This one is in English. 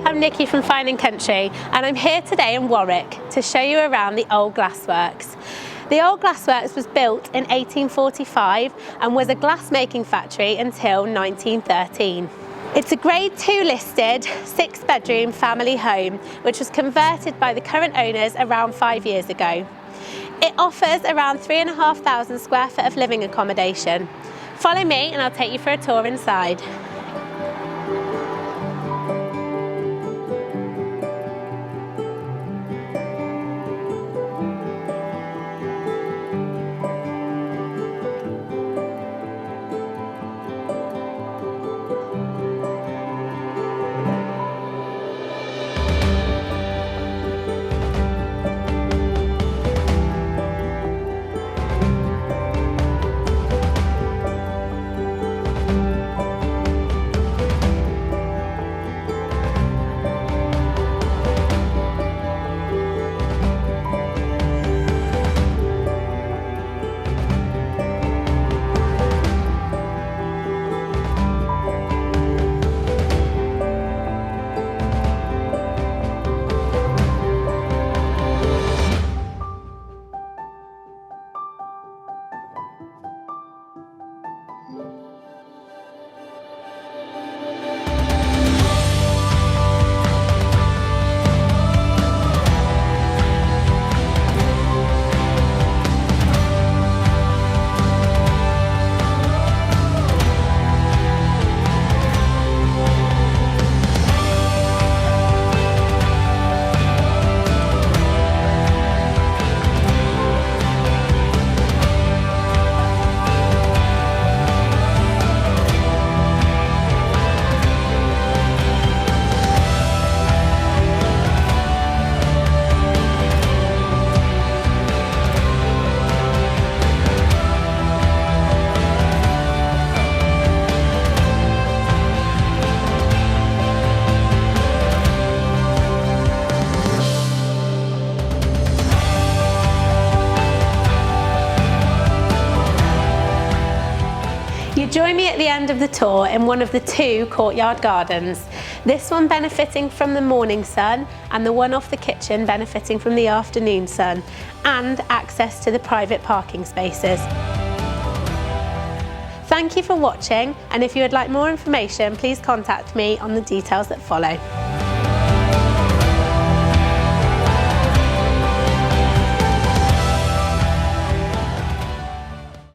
I'm Nikki from Fine & Country and I'm here today in Warwick to show you around the old glassworks. The old glassworks was built in 1845 and was a glassmaking factory until 1913. It's a Grade 2 listed 6-bedroom family home which was converted by the current owners around 5 years ago. It offers around 3,500 square foot of living accommodation. Follow me and I'll take you for a tour inside. You join me at the end of the tour in one of the 2 courtyard gardens, this one benefiting from the morning sun and the one off the kitchen benefiting from the afternoon sun, and access to the private parking spaces. Thank you for watching, and if you would like more information, please contact me on the details that follow.